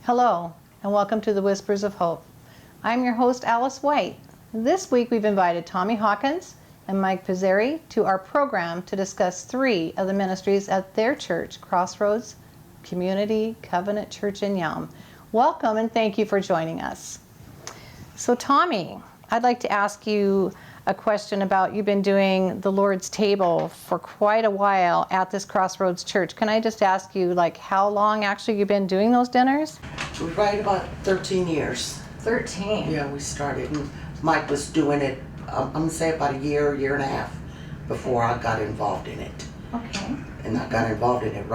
Hello, and welcome to the Whispers of Hope. I'm your host, Alice White. This week we've invited Tommie Hawkins and Mike Pusateri to our program to discuss 3 of the ministries at their church, Crossroads Community Covenant Church in Yelm. Welcome and thank you for joining us. So Tommie, I'd like to ask you a question about, you've been doing the Lord's table for quite a while at this Crossroads Church. Can I just ask you, how long actually you've been doing those dinners? Right about 13 years. 13? Yeah, we started, and Mike was doing it, I'm going to say about a year and a half before I got involved in it. Okay. And I got involved in it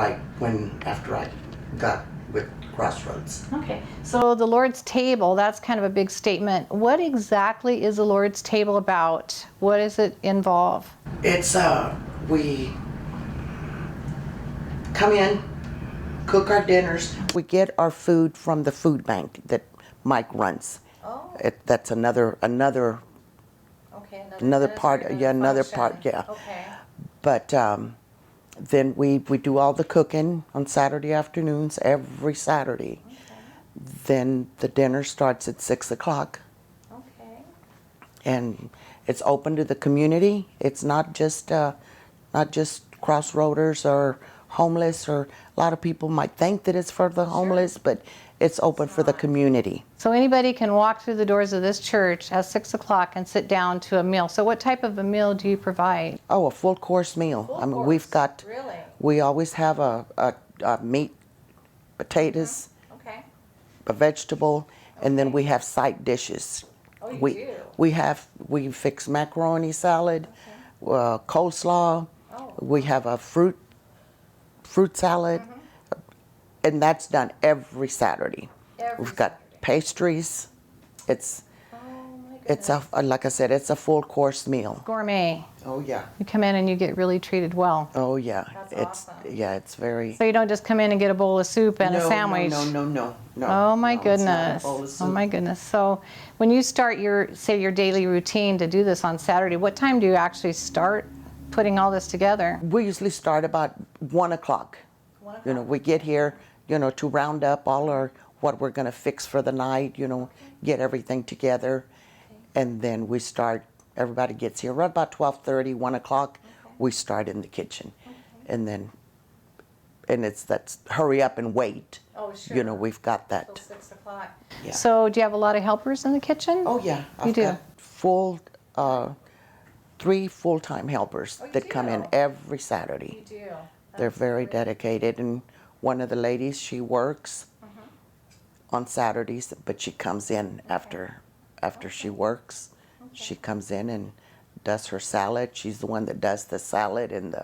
after I got with Crossroads. Okay, so the Lord's table, that's kind of a big statement. What exactly is the Lord's table about? What does it involve? It's, we come in, cook our dinners. We get our food from the food bank that Mike runs. Oh. That's another Okay, part, another part, yeah. Okay. But then we do all the cooking on Saturday afternoons, every Saturday. Okay. Then the dinner starts at 6 o'clock. Okay. And it's open to the community. It's not just Crossroaders or homeless, or a lot of people might think that it's for the homeless, but it's open for the community. So anybody can walk through the doors of this church at 6 o'clock and sit down to a meal. So what type of a meal do you provide? Oh, a full course meal. We've got, Really? we always have a meat, potatoes, Okay. a vegetable, and then we have side dishes. Oh, you do? We fix macaroni salad, coleslaw. Oh. We have a fruit salad, and that's done every Saturday. We've got pastries. It's like I said, it's a full course meal. Gourmet. Oh yeah. You come in and you get really treated well. Oh yeah. That's awesome. It's very. So you don't just come in and get a bowl of soup and a sandwich. No. Oh my No, goodness. it's not a bowl of soup. Oh my goodness. So when you start your daily routine to do this on Saturday, what time do you actually start putting all this together? We usually start about 1 o'clock. 1 o'clock. We get here, to round up what we're going to fix for the night, get everything together. And then we start, everybody gets here right about 12:30, 1 o'clock. We start in the kitchen. And then, that's hurry up and wait. Oh, sure. We've got that. Till 6 o'clock. Yeah. So do you have a lot of helpers in the kitchen? Oh yeah. You do? Got 3 full-time helpers you that come in do? every Saturday. You do. They're very dedicated, and one of the ladies, she works on Saturdays, but she comes in after she works. Okay. She comes in and does her salad. She's the one that does the salad and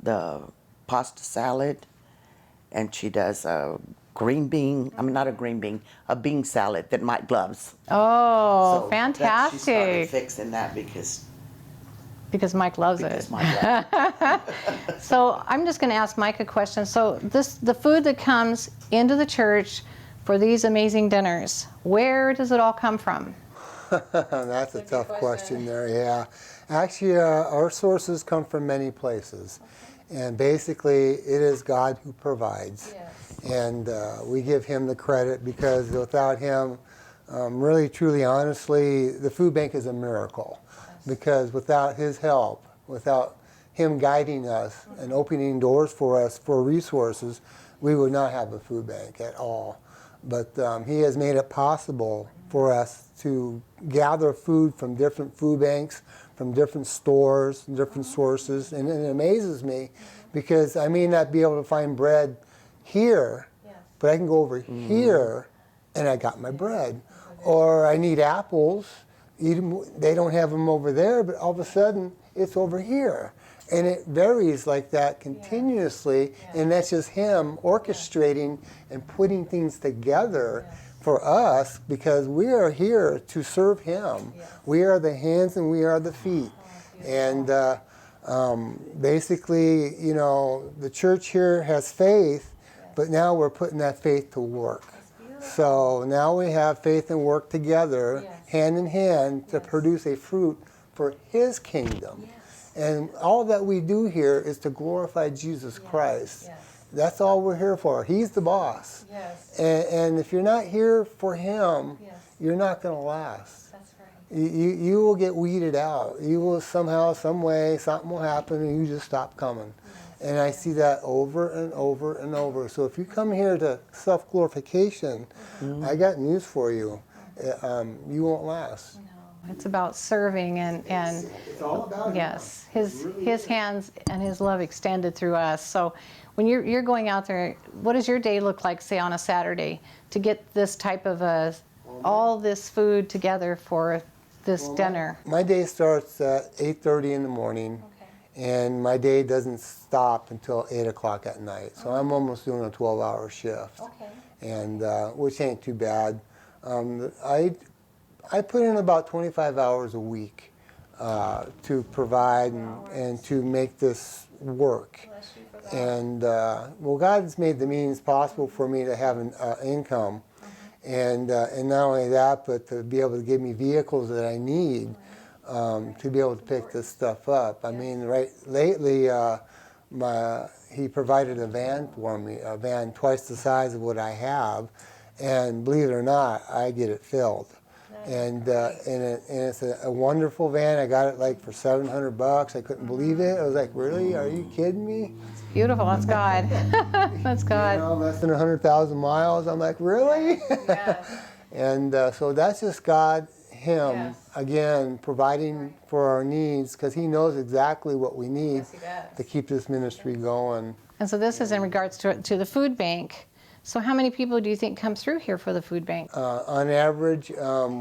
the pasta salad, and she does a green bean. not a green bean, a bean salad that Mike loves. Oh, So fantastic. She started fixing that because Mike loves it. Mike loves it. So I'm just going to ask Mike a question. So the food that comes into the church for these amazing dinners, where does it all come from? That's a tough question there, yeah. Actually, our sources come from many places. Okay. And basically, it is God who provides. Yes. And we give him the credit, because without him, really, truly, honestly, the food bank is a miracle. Because without his help, without him guiding us and opening doors for us for resources, we would not have a food bank at all. But he has made it possible for us to gather food from different food banks, from different stores, different sources. And it amazes me, because I may not be able to find bread here, but I can go over here and I got my bread. Or I need apples. They don't have them over there, but all of a sudden it's over here. And it varies like that continuously, and that's just him orchestrating and putting things together for us, because we are here to serve him. We are the hands and we are the feet. And basically, the church here has faith, but now we're putting that faith to work. So now we have faith and work together, hand in hand, to produce a fruit for his kingdom. And all that we do here is to glorify Jesus Christ. That's all we're here for. He's the boss. Yes. And if you're not here for him, Yes. you're not going to last. That's right. You will get weeded out. You will somehow, some way, something will happen and you just stop coming. Yes. And I see that over and over and over. So if you come here to self-glorification, I got news for you. You won't last. No, it's about serving and It's all about yes, his hands and his love extended through us. So when you're going out there, what does your day look like, say on a Saturday, to get this type of all this food together for this dinner? My day starts at 8:30 in the morning. And my day doesn't stop until 8 o'clock at night. So I'm almost doing a 12-hour shift. Okay. And which ain't too bad. I put in about 25 hours a week to provide and to make this work. And well, God's made the means possible for me to have an income. And not only that, but to be able to give me vehicles that I need to be able to pick this stuff up. I mean, lately, he provided a van for me, a van twice the size of what I have, and believe it or not, I get it filled. And it's a wonderful van. I got it like for $700. I couldn't believe it. I was like, really? Are you kidding me? Beautiful. That's God. That's God. You know, less than 100,000 miles. I'm like, really? Yes. And so that's just God, Him, Yes. again, providing for our needs, because He knows exactly what we need Yes, He does. to keep this ministry going. And so this is in regards to the food bank. So how many people do you think come through here for the food bank? On average,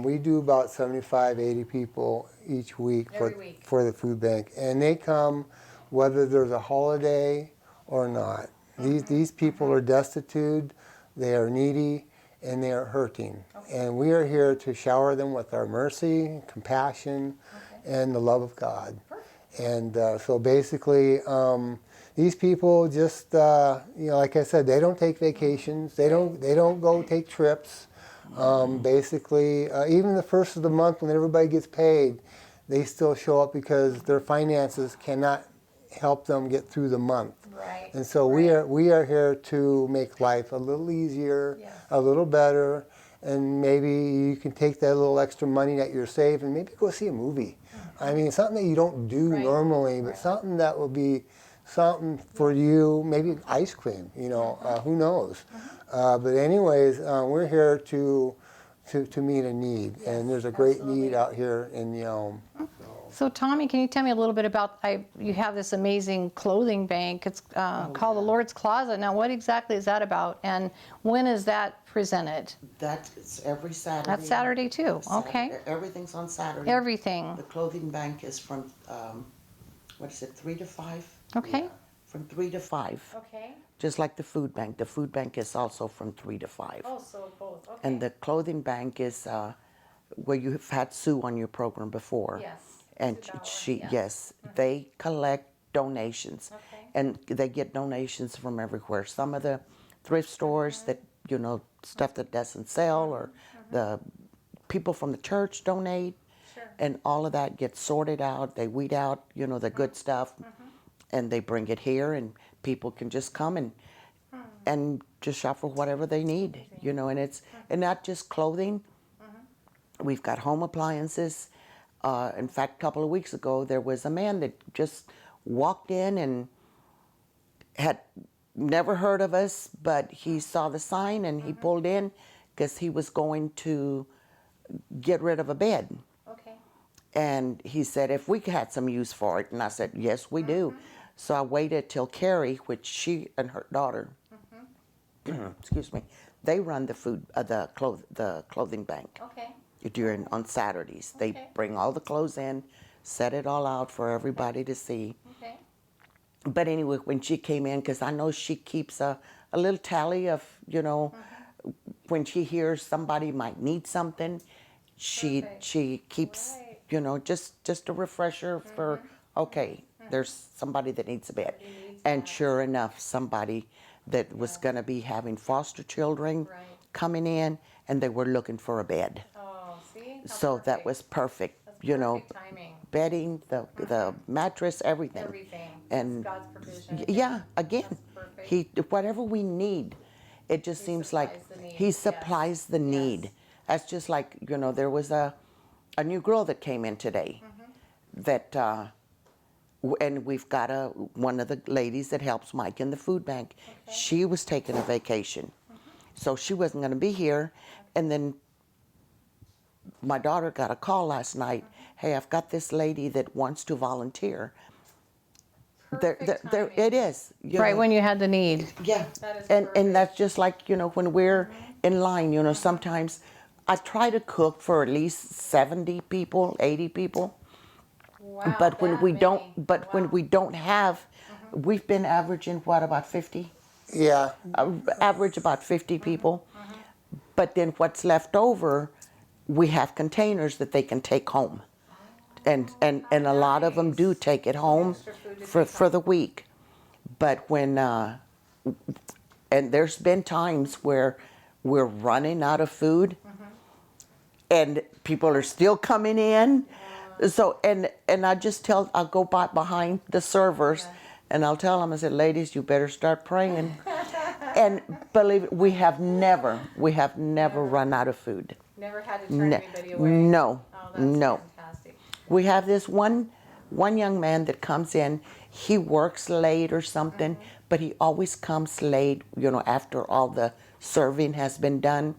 we do about 75, 80 people each week Every week. for the food bank. And they come whether there's a holiday or not. These people are destitute, they are needy, and they are hurting. Okay. And we are here to shower them with our mercy, compassion, and the love of God. Perfect. And so basically, these people just, like I said, they don't take vacations. They don't go take trips. Basically, even the first of the month when everybody gets paid, they still show up because their finances cannot help them get through the month. Right. And so we are here to make life a little easier, Yes. a little better, and maybe you can take that little extra money that you're saving and maybe go see a movie. I mean, something that you don't do normally, but something that will be something for you, maybe ice cream, who knows. But anyways, we're here to meet a need, and there's a great need out here in Yelm. So Tommie, can you tell me a little bit about, you have this amazing clothing bank. It's called the Lord's Closet. Now, what exactly is that about, and when is that presented? That's every Saturday. That's Saturday too, okay. Everything's on Saturday. Everything. The clothing bank is from, 3 to 5? Okay. Yeah, from 3 to 5. Okay. Just like the food bank. The food bank is also from 3 to 5. Oh, so both, okay. And the clothing bank is where you've had Sue on your program before. Yes. And they collect donations. Okay. And they get donations from everywhere. Some of the thrift stores that, stuff that doesn't sell, or the people from the church donate. Sure. And all of that gets sorted out. They weed out, the good stuff. And they bring it here, and people can just come and just shop for whatever they need, and it's and not just clothing. We've got home appliances. In fact, a couple of weeks ago, there was a man that just walked in and had never heard of us, but he saw the sign and he pulled in because he was going to get rid of a bed. Okay. And he said, if we had some use for it. And I said, yes, we do. So I waited till Carrie, which she and her daughter, excuse me, they run the clothing bank. Okay. On Saturdays. They Okay. bring all the clothes in, set it all out for everybody to see. Okay. But anyway, when she came in, because I know she keeps a little tally of, when she hears somebody might need something, she keeps, just a refresher for, okay, there's somebody that needs a bed. And sure enough, somebody that was going to be having foster children coming in, and they were looking for a bed. Oh, see? So that was perfect. you know, Perfect timing. bedding, the mattress, everything. Everything. And It's God's provision. yeah, again, That's perfect. he whatever we need, it just He seems like supplies the need. he Yes. supplies the need. Yes. That's just like, you know, there was a new girl that came in today that and we've got one of the ladies that helps Mike in the food bank. Okay. She was taking a vacation, so she wasn't going to be here. And then my daughter got a call last night. Hey, I've got this lady that wants to volunteer. Perfect timing. It is. You Right know. when you had the need. Yeah, That is and perfect. that's just like, you know, when we're in line, you know, sometimes I try to cook for at least 70 people, 80 people. Wow, But when that we many. don't, but Wow. when we don't have, we've been averaging what, about 50? Yeah. Average about 50 people. But then what's left over, we have containers that they can take home. And a lot of them do take it home extra food to for, take for the week. But when, and there's been times where we're running out of food and people are still coming in. So, and I just I'll go behind the servers and I'll tell them, I said, ladies, you better start praying. And believe it, we have never run out of food. Never had to turn No, anybody away. no, Oh, that's no. fantastic. We have this one young man that comes in, he works late or something, but he always comes late, you know, after all the serving has been done.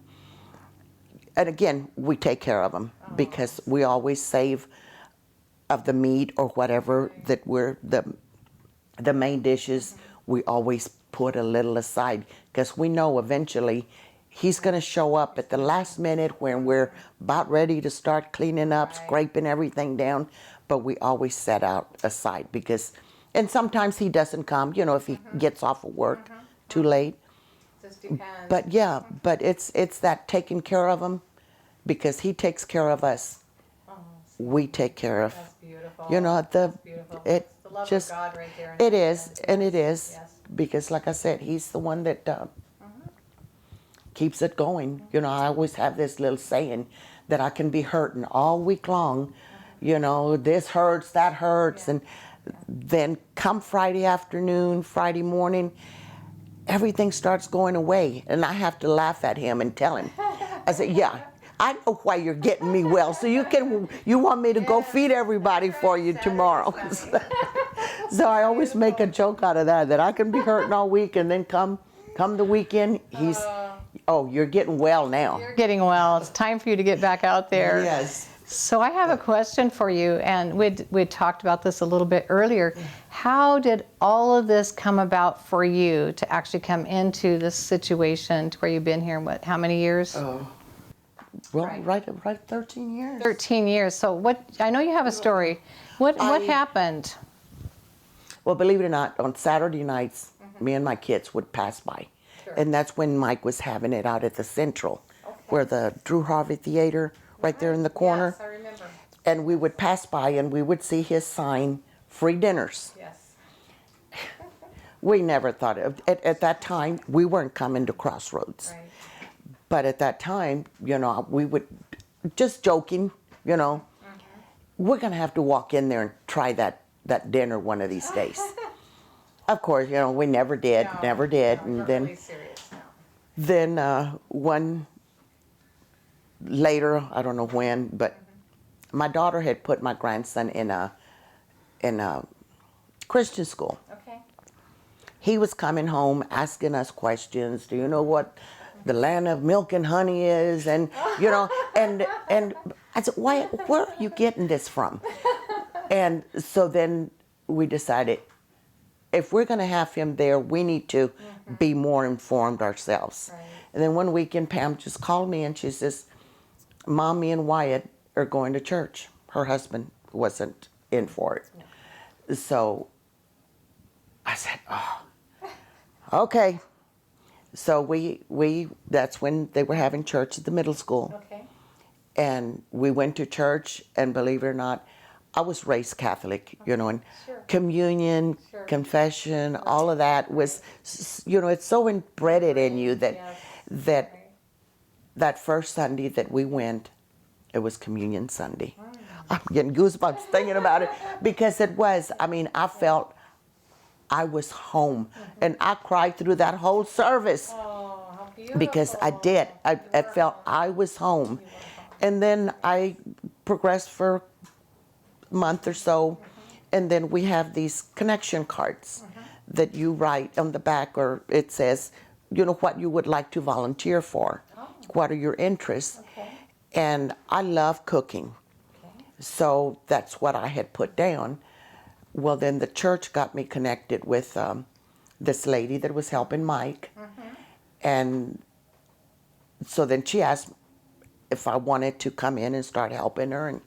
And again, we take care of him because we always save of the meat or whatever that we're, the main dishes, we always put a little aside because we know eventually he's going to show up at the last minute when we're about ready to start cleaning up, Right. scraping everything down, but we always set out aside because, and sometimes he doesn't come, you know, if he gets off of work too late. Just depends. But yeah, but it's that taking care of him because he takes care of us. We take care of, That's beautiful. you know, That's beautiful. it It's the love just, of God right there. it is, and it is, Yes. because like I said, he's the one that keeps it going. You know, I always have this little saying that I can be hurting all week long. You know, this hurts, that hurts, and then come Friday afternoon, Friday morning, everything starts going away, and I have to laugh at him and tell him. I said, yeah, I know why you're getting me well, so you want me to go feed everybody for you tomorrow. So I always make a joke out of that I can be hurting all week, and then come the weekend, he's, oh, you're getting well now. You're getting well. It's time for you to get back out there. Yes. So I have a question for you, and we talked about this a little bit earlier. How did all of this come about for you to actually come into this situation to where you've been here, how many years? Well, right 13 years. 13 years. So I know you have a story. What happened? Well, believe it or not, on Saturday nights, me and my kids would pass by. Sure. And that's when Mike was having it out at the Central, where the Drew Harvey Theater, right there in the corner. Yes, I remember. And we would pass by and we would see his sign, free dinners. Yes. We never thought at that time, we weren't coming to Crossroads. Right. But at that time, you know, we would, just joking, you know, we're going to have to walk in there and try that dinner one of these days. Of course, you know, we never did. No, And you're then, really serious now. then one later, I don't know when, but my daughter had put my grandson in a Christian school. Okay. He was coming home asking us questions. Do you know what the land of milk and honey is? And you know, and I said, where are you getting this from? And so then we decided, if we're going to have him there, we need to be more informed ourselves. Right. And then one weekend, Pam just called me and she says, Mommy and Wyatt are going to church. Her husband wasn't in for it. No. So I said, oh, okay. So we that's when they were having church at the middle school. Okay. And we went to church, and believe it or not, I was raised Catholic, you know, and communion, confession, all of that was, you know, it's so embedded in you that that first Sunday that we went, it was Communion Sunday. I'm getting goosebumps thinking about it because it was, I mean, I felt I was home. And I cried through that whole service. Oh, how beautiful. Because I did. I felt I was home. And then I progressed for a month or so. And then we have these connection cards that you write on the back, or it says, you know, what you would like to volunteer for. What are your interests? And I love cooking. So that's what I had put down. Well, then the church got me connected with this lady that was helping Mike. And so then she asked if I wanted to come in and start helping her. And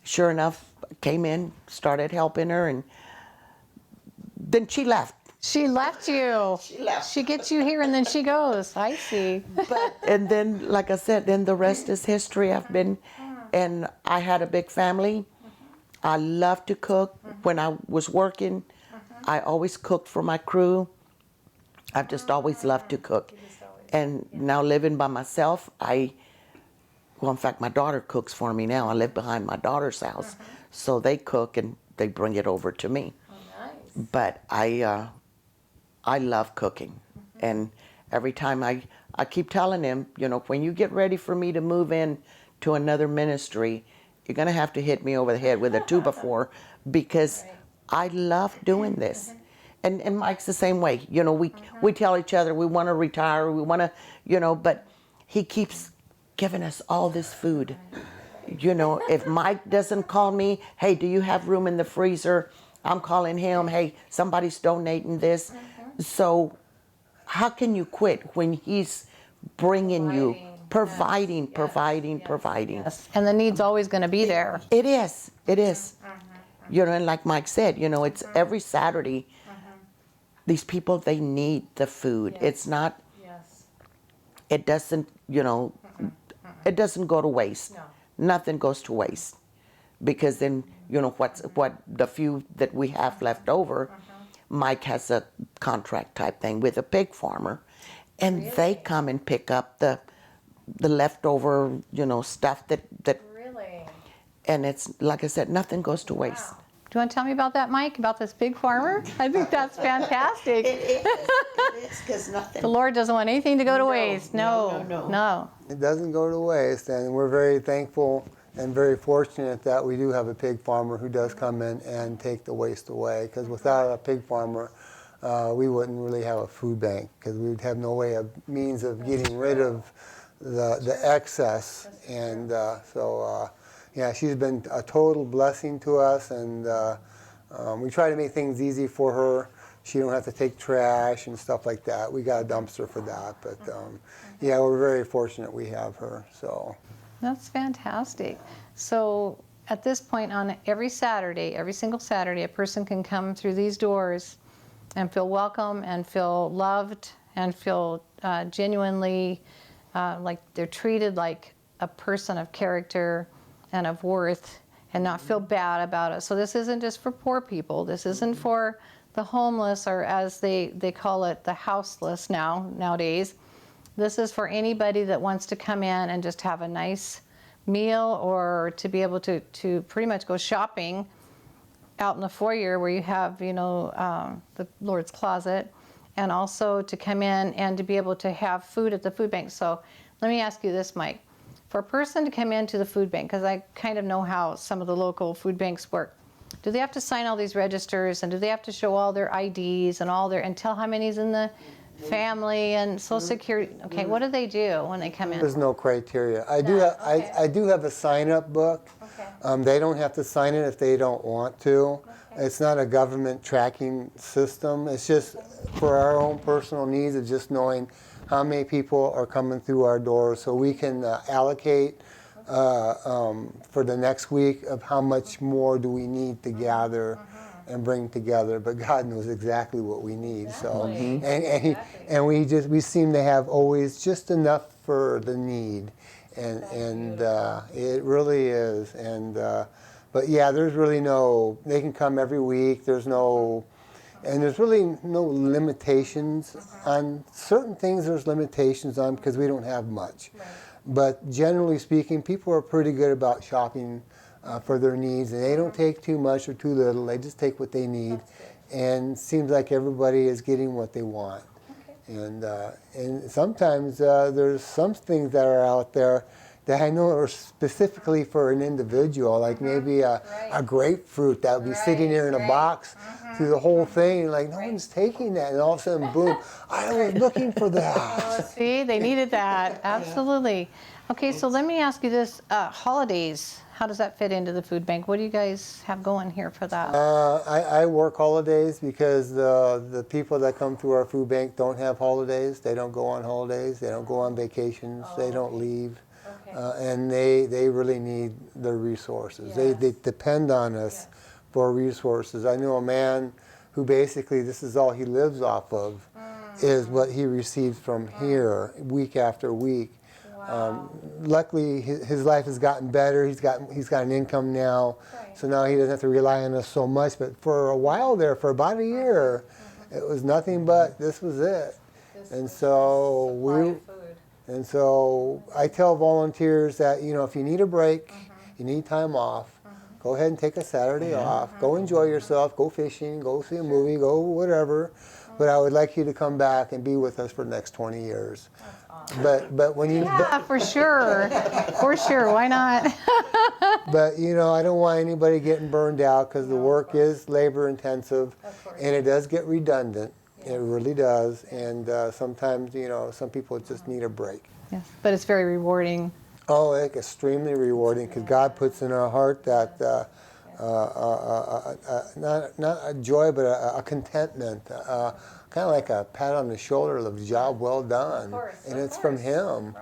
sure enough, I came in, started helping her, and then she left. She left you. She left. She gets you here and then she goes. I see. And then, like I said, then the rest is history. I've been, and I had a big family. I love to cook. When I was working, I always cooked for my crew. I've just always loved to cook. And now living by myself, well, in fact, my daughter cooks for me now. I live behind my daughter's house. So they cook and they bring it over to me. But I love cooking. And every time I keep telling him, you know, when you get ready for me to move in to another ministry, you're going to have to hit me over the head with a 2x4 because I love doing this. And Mike's the same way. You know, we tell each other we want to retire, we want to, you know, but he keeps giving us all this food. You know, if Mike doesn't call me, hey, do you have room in the freezer? I'm calling him, hey, somebody's donating this. So how can you quit when he's bringing you, providing. Yes. And the need's always going to be there. It is. You know, and like Mike said, you know, it's every Saturday. These people, they need the food. It's not, it doesn't, you know, it doesn't go to waste. Nothing goes to waste. Because then, you know, what the few that we have left over, Mike has a contract type thing with a pig farmer. And they come and pick up the leftover, you know, stuff that. Really? And it's, like I said, nothing goes to waste. Do you want to tell me about that, Mike, about this pig farmer? I think that's fantastic. It is, because nothing. The Lord doesn't want anything to go to waste. No. It doesn't go to waste, and we're very thankful and very fortunate that we do have a pig farmer who does come in and take the waste away, because without a pig farmer, we wouldn't really have a food bank, because we would have no way of means of getting rid of the excess. And yeah, she's been a total blessing to us, and we try to make things easy for her. She don't have to take trash and stuff like that. We got a dumpster for that, but yeah, we're very fortunate we have her. So That's fantastic. So at this point, on every Saturday, every single Saturday, a person can come through these doors and feel welcome and feel loved and feel genuinely like they're treated like a person of character and of worth, and not feel bad about it. So this isn't just for poor people. This isn't for the homeless, or as they call it, the houseless nowadays. This is for anybody that wants to come in and just have a nice meal, or to be able to pretty much go shopping out in the foyer where you have, you know, the Lord's closet, and also to come in and to be able to have food at the food bank. So let me ask you this, Mike. For a person to come into the food bank, because I kind of know how some of the local food banks work, do they have to sign all these registers, and do they have to show all their IDs and and tell how many's in the family and Social Security? Okay, what do they do when they come in? there's no criteria. I do have a sign-up book. Okay. They don't have to sign it if they don't want to. It's not a government tracking system. It's just for our own personal needs of just knowing how many people are coming through our doors, so we can allocate for the next week of how much more do we need to gather and bring together. But God knows exactly what we need. So and we seem to have always just enough for the need, and it really is. And but yeah, there's really no. They can come every week. There's really no limitations on certain things. There's limitations on because we don't have much. But generally speaking, people are pretty good about shopping for their needs, and they don't take too much or too little. They just take what they need, and it seems like everybody is getting what they want. And sometimes there's some things that are out there that I know are specifically for an individual, like maybe a grapefruit that would be sitting there in a box through the whole thing, like no one's taking that, and all of a sudden, boom, I was looking for that. See, they needed that. Absolutely. Okay, so let me ask you this. Holidays, how does that fit into the food bank? What do you guys have going here for that? I work holidays because the people that come through our food bank don't have holidays. They don't go on holidays. They don't go on vacations. They don't leave. And they really need the resources. They depend on us for resources. I know a man who basically this is all he lives off of is what he receives from here week after week. Luckily, his life has gotten better. He's got an income now, so now he doesn't have to rely on us so much. But for a while there, for about a year, it was nothing but this was it. And so I tell volunteers that, you know, if you need a break, you need time off, go ahead and take a Saturday off. Go enjoy yourself. Go fishing. Go see a movie. Go whatever. But I would like you to come back and be with us for the next 20 years. But when you For sure. Why not? But you know, I don't want anybody getting burned out because the work is labor intensive, and it does get redundant. It really does, and sometimes, you know, some people just need a break. Yes, but it's very rewarding. Oh, it's extremely rewarding because God puts in our heart that not a joy, but a contentment, kind of like a pat on the shoulder of job well done, and it's from Him.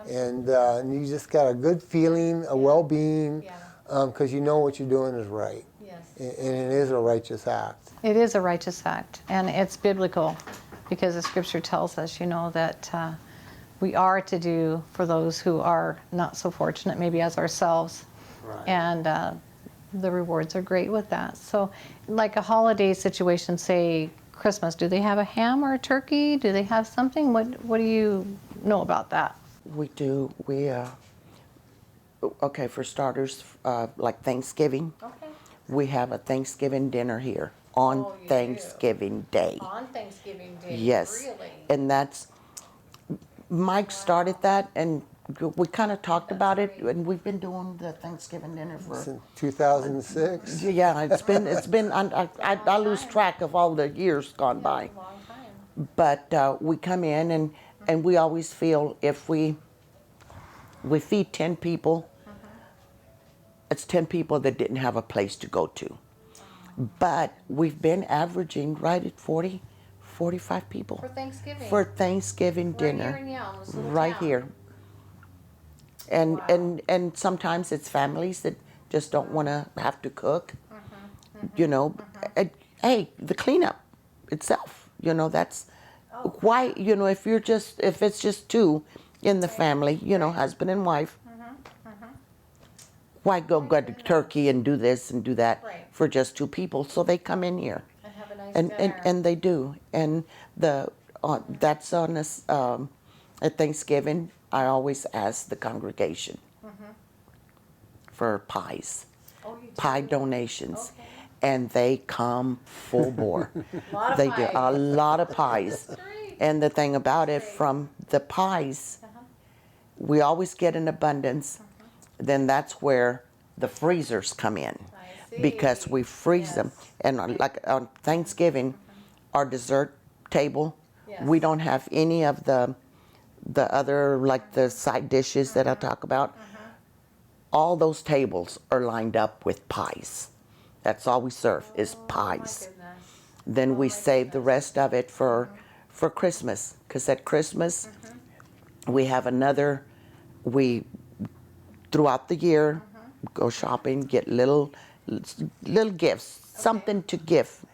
And you just got a good feeling, a well-being, because you know what you're doing is right, and it is a righteous act. It is a righteous act, and it's biblical because the scripture tells us, you know, that we are to do for those who are not so fortunate, maybe as ourselves. And the rewards are great with that. So like a holiday situation, say Christmas, do they have a ham or a turkey? Do they have something? What do you know about that? We do. Okay, for starters, like Thanksgiving, we have a Thanksgiving dinner here on Thanksgiving Day. On Thanksgiving Day, yes. Really? And that's, Mike started that, and we kind of talked about it, and we've been doing the Thanksgiving dinner for Since 2006. Yeah, it's been. I lose track of all the years gone by. Long time. But we come in and we always feel if we feed 10 people, it's 10 people that didn't have a place to go to. But we've been averaging right at 40, 45 people. For Thanksgiving? For Thanksgiving dinner. Right here in Yelm, this little right town. Here. And sometimes it's families that just don't want to have to cook. You know, hey, the cleanup itself, you know, that's why, you know, if it's just two in the family, you know, husband and wife, why go get a turkey and do this and do that for just two people? So they come in here. And have a nice dinner. And they do. And that's on us at Thanksgiving. I always ask the congregation for pies, pie donations, and they come full bore. They do a lot of pies. And the thing about it, from the pies, we always get an abundance. Then that's where the freezers come in, because we freeze them. And like on Thanksgiving, our dessert table, we don't have any of the other, like the side dishes that I talk about. All those tables are lined up with pies. That's all we serve is pies. Then we save the rest of it for Christmas, because at Christmas we have throughout the year go shopping, get little gifts, something to give,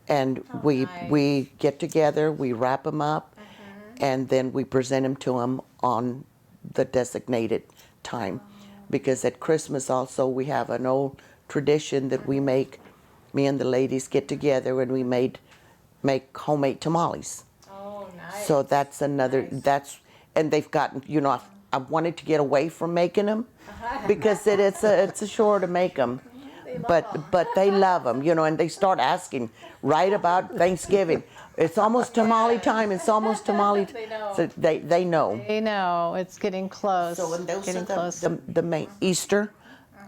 and we get together, we wrap them up, and then we present them to them on the designated time. Because at Christmas also we have an old tradition that we make. Me and the ladies get together and we make homemade tamales. Oh, nice. So that's another. And they've gotten, you know, I wanted to get away from making them because it's a chore to make them. But they love them, you know, and they start asking right about Thanksgiving. It's almost tamale time. It's almost tamale. So they know. They know it's getting close. So and those getting are close. the main Easter.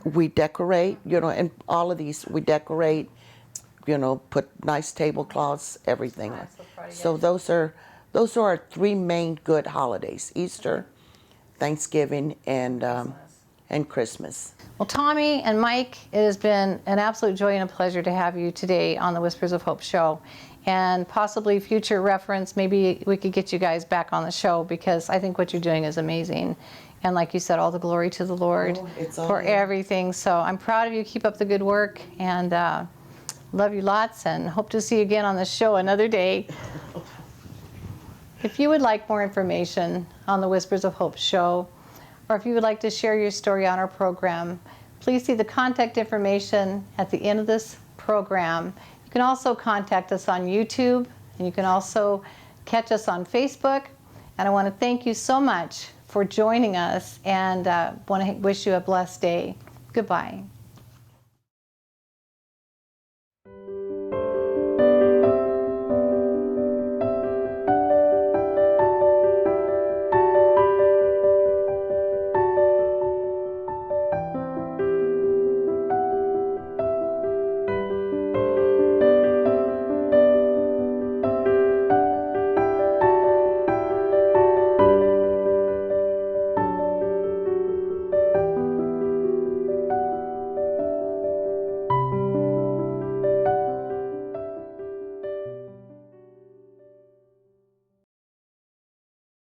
We decorate, you know, and all of these we decorate. You know, put nice tablecloths, everything. So those are our three main good holidays: Easter, Thanksgiving, and Christmas. Well, Tommie and Mike, it has been an absolute joy and a pleasure to have you today on the Whispers of Hope show. And possibly future reference, maybe we could get you guys back on the show, because I think what you're doing is amazing. And like you said, all the glory to the Lord for everything. So I'm proud of you. Keep up the good work, and love you lots, and hope to see you again on the show another day. If you would like more information on the Whispers of Hope show, or if you would like to share your story on our program, please see the contact information at the end of this program. You can also contact us on YouTube, and you can also catch us on Facebook. And I want to thank you so much for joining us, and want to wish you a blessed day. Goodbye.